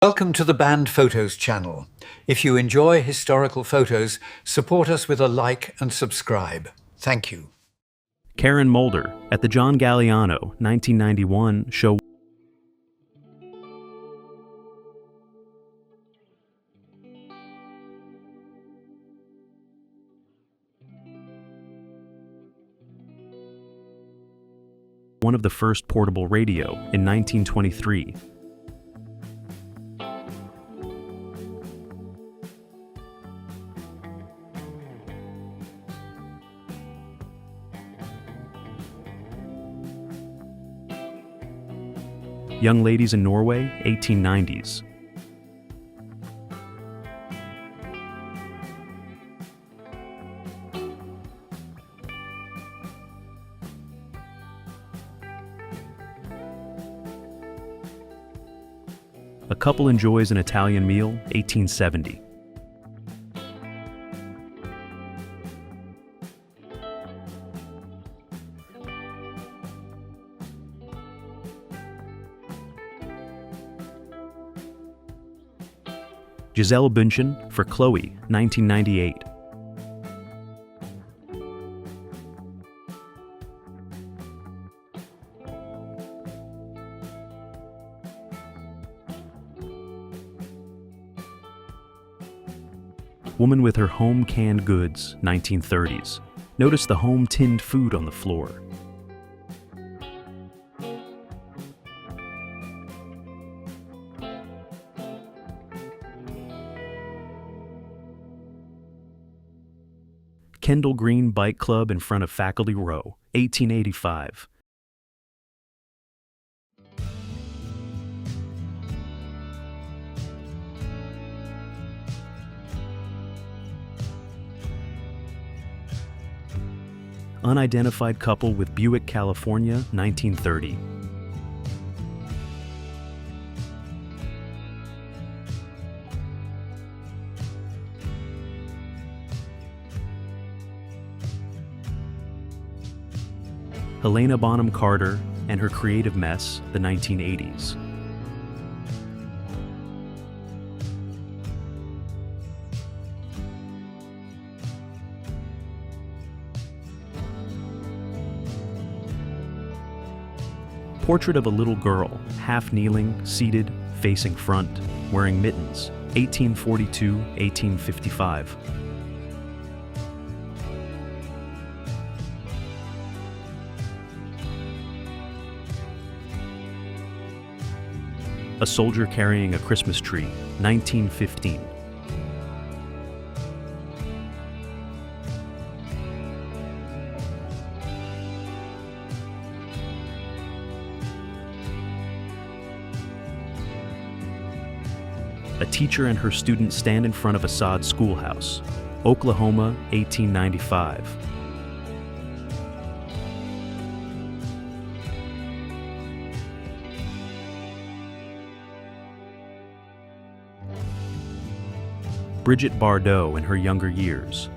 Welcome to the Band Photos channel. If you enjoy historical photos, support us with a like and subscribe. Thank you. Karen Mulder at the John Galliano 1991 show. One of the first portable radio in 1923. Young Ladies in Norway, 1890s. A couple enjoys an Italian meal, 1870. Gisele Bündchen for Chloe, 1998. Woman with her home canned goods, 1930s. Notice the home tinned food on the floor. Kendall Green Bike Club in front of Faculty Row, 1885. Unidentified couple with Buick, California, 1930. Helena Bonham Carter and her creative mess, the 1980s. Portrait of a little girl, half kneeling, seated, facing front, wearing mittens, 1842-1855. A soldier carrying a Christmas tree, 1915. A teacher and her student stand in front of Assad Schoolhouse, Oklahoma, 1895. Bridget Bardot in her younger years.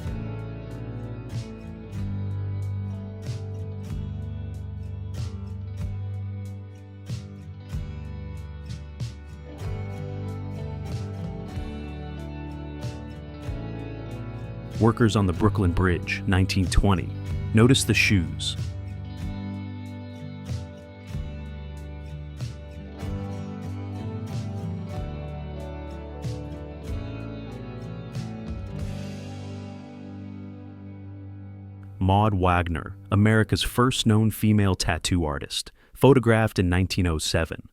Workers on the Brooklyn Bridge, 1920. Notice the shoes. Maud Wagner, America's first known female tattoo artist, photographed in 1907.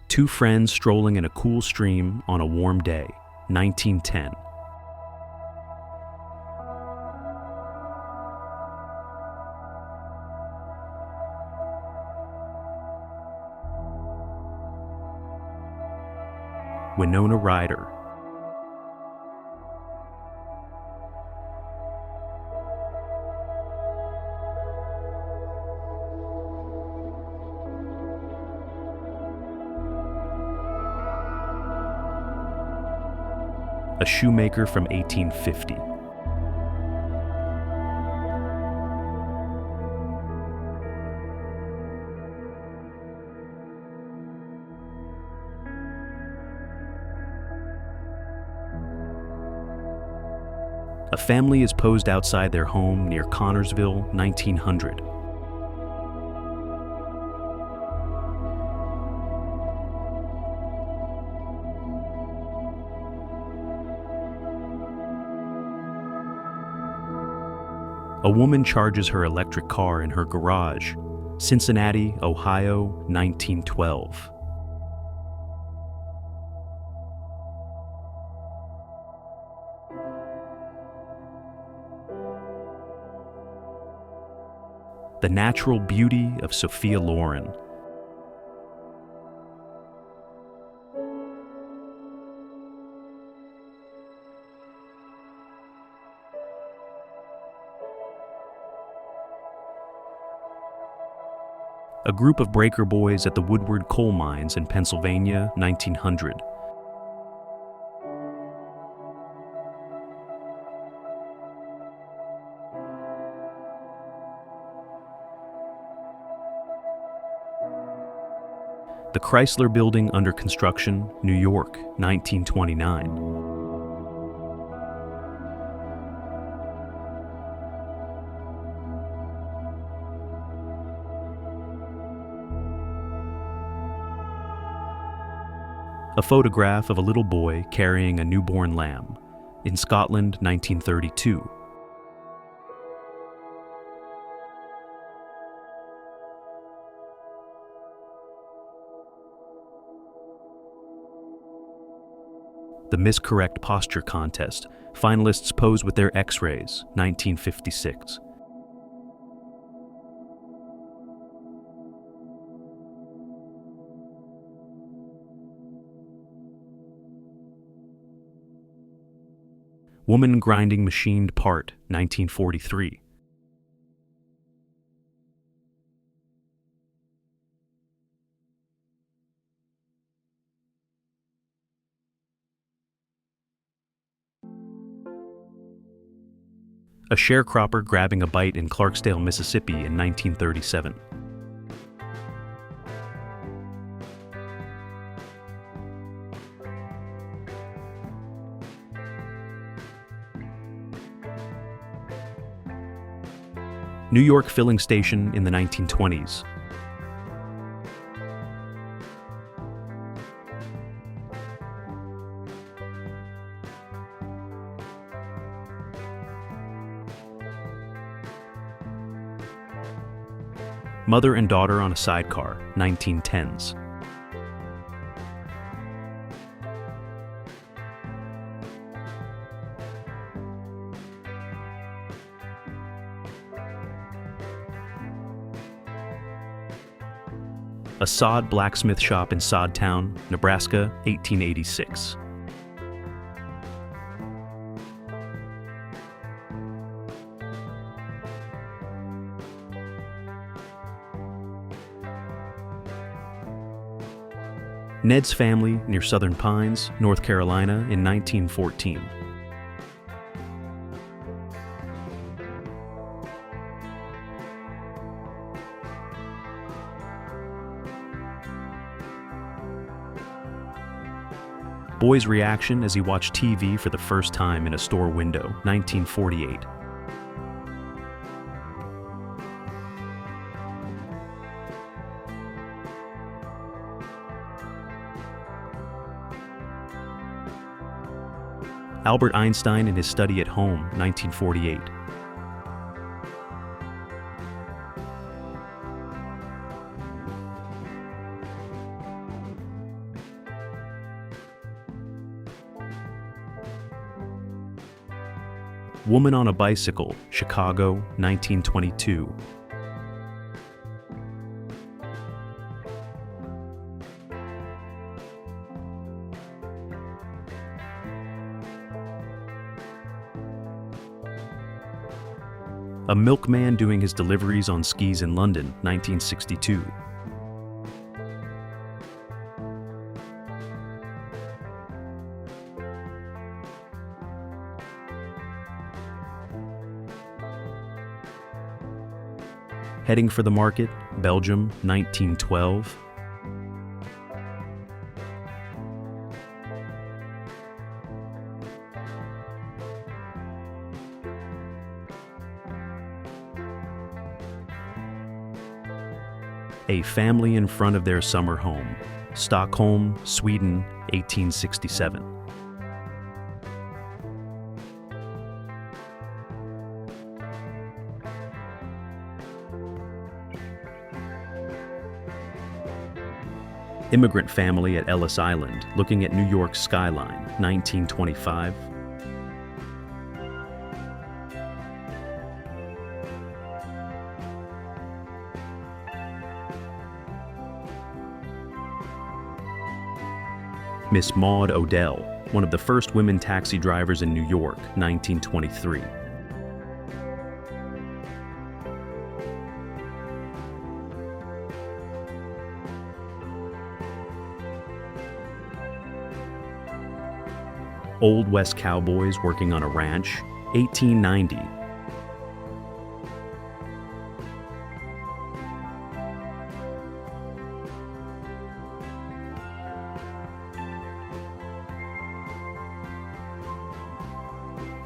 Two friends strolling in a cool stream on a warm day, 1910. Winona Ryder. A shoemaker from 1850. A family is posed outside their home near Connorsville, 1900. A woman charges her electric car in her garage, Cincinnati, Ohio, 1912. The Natural Beauty of Sophia Loren. A group of breaker boys at the Woodward Coal Mines in Pennsylvania, 1900. The Chrysler Building under construction, New York, 1929. A photograph of a little boy carrying a newborn lamb, in Scotland, 1932. The Miss Correct Posture Contest. Finalists pose with their X-rays, 1956. Woman grinding machined part, 1943. A sharecropper grabbing a bite in Clarksdale, Mississippi in 1937. New York filling station in the 1920s. Mother and daughter on a sidecar, 1910s. A sod blacksmith shop in Sodtown, Nebraska, 1886. Ned's family near Southern Pines, North Carolina in 1914. Boy's reaction as he watched TV for the first time in a store window, 1948. Albert Einstein in his study at home, 1948. Woman on a bicycle, Chicago, 1922. A milkman doing his deliveries on skis in London, 1962. Heading for the market, Belgium, 1912. A family in front of their summer home. Stockholm, Sweden, 1867. Immigrant family at Ellis Island, looking at New York's skyline, 1925. Miss Maud Odell, one of the first women taxi drivers in New York, 1923. Old West cowboys working on a ranch, 1890.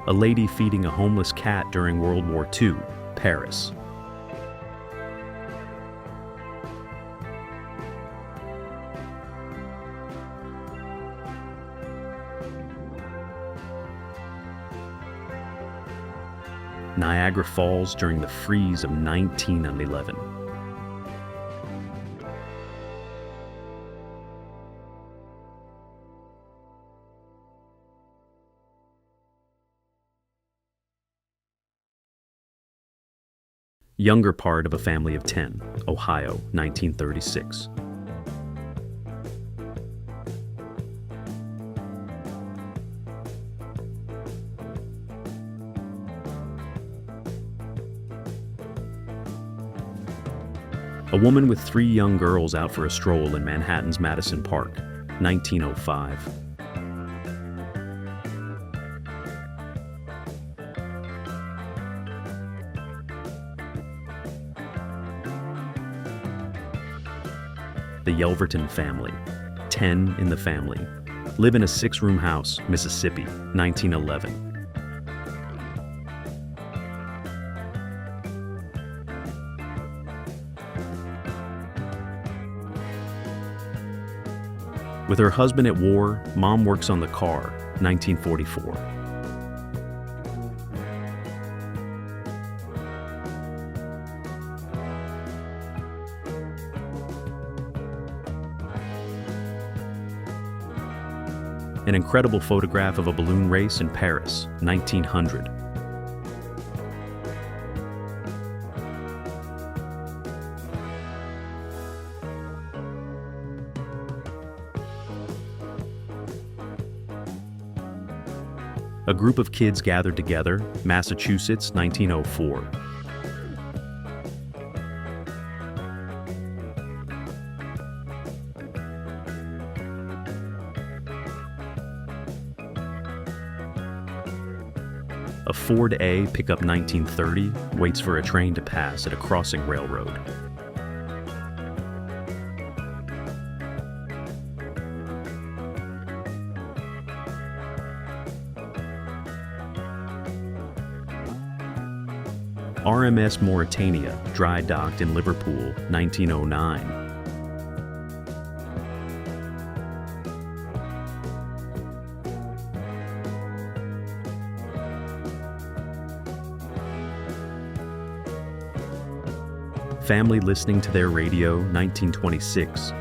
A lady feeding a homeless cat during World War II, Paris. Niagara Falls during the freeze of 1911. Younger part of a family of 10, Ohio, 1936. A woman with 3 young girls out for a stroll in Manhattan's Madison Park, 1905. The Yelverton family, 10 in the family, live in a 6-room house, Mississippi, 1911. With her husband at war, Mom works on the car, 1944. An incredible photograph of a balloon race in Paris, 1900. A group of kids gathered together, Massachusetts, 1904. A Ford A pickup 1930 waits for a train to pass at a crossing railroad. RMS Mauritania dry docked in Liverpool, 1909. Family listening to their radio, 1926.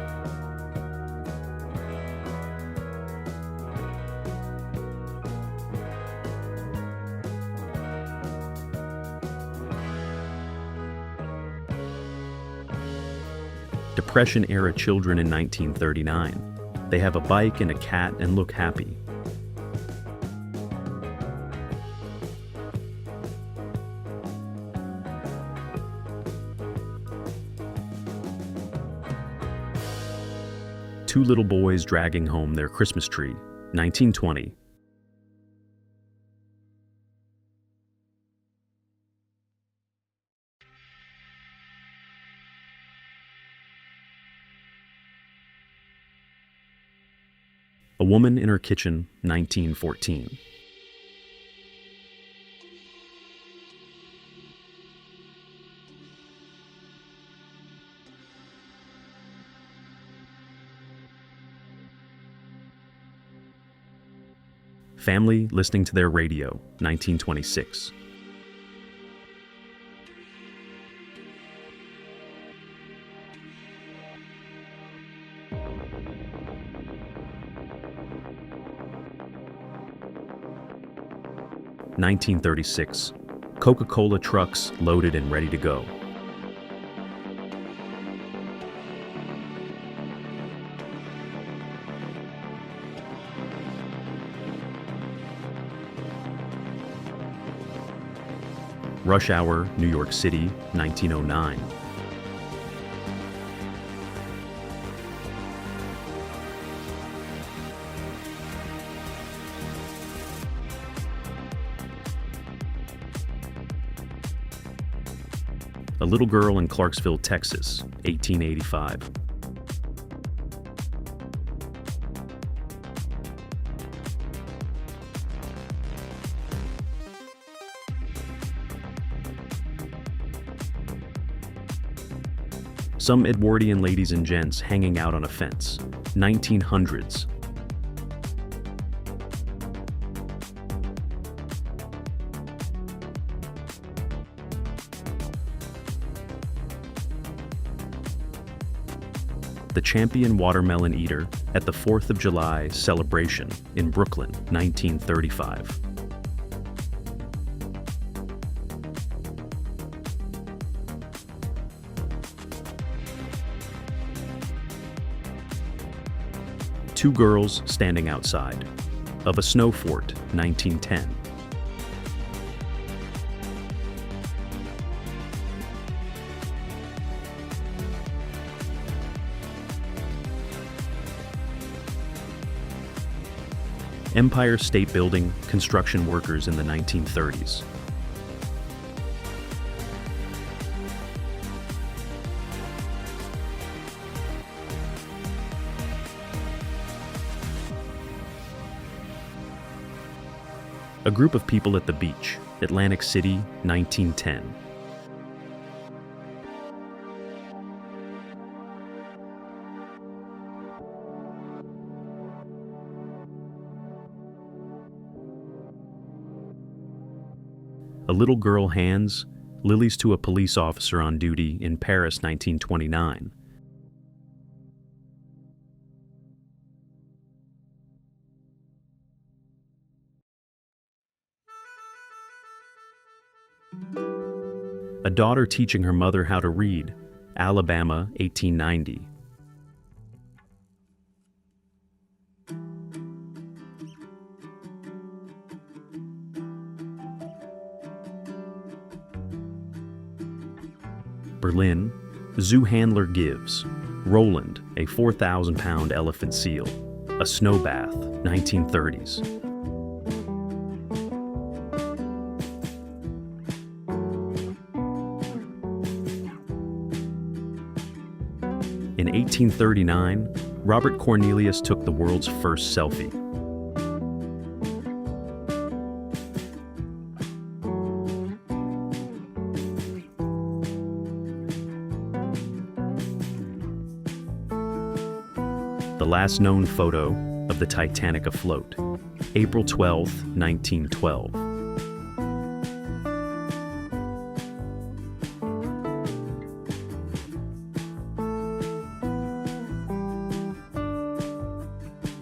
Depression-era children in 1939. They have a bike and a cat and look happy. Two little boys dragging home their Christmas tree, 1920. A woman in her kitchen, 1914. family listening to their radio, 1926. (1936) Coca-Cola trucks loaded and ready to go. Rush Hour, New York City, 1909. A Little Girl in Clarksville, Texas, 1885. Some Edwardian ladies and gents hanging out on a fence, 1900s. The champion watermelon eater at the 4th of July celebration in Brooklyn, 1935. Two girls standing outside of a snow fort, 1910. Empire State Building construction workers in the 1930s. A group of people at the beach, Atlantic City, 1910. A Little Girl hands lilies to a police officer on duty in Paris, 1929. A daughter teaching her mother how to read, Alabama, 1890. Berlin, zoo handler gives Roland a 4,000-pound elephant seal, a snow bath, 1930s. In 1839, Robert Cornelius took the world's first selfie. The last known photo of the Titanic afloat, April 12, 1912.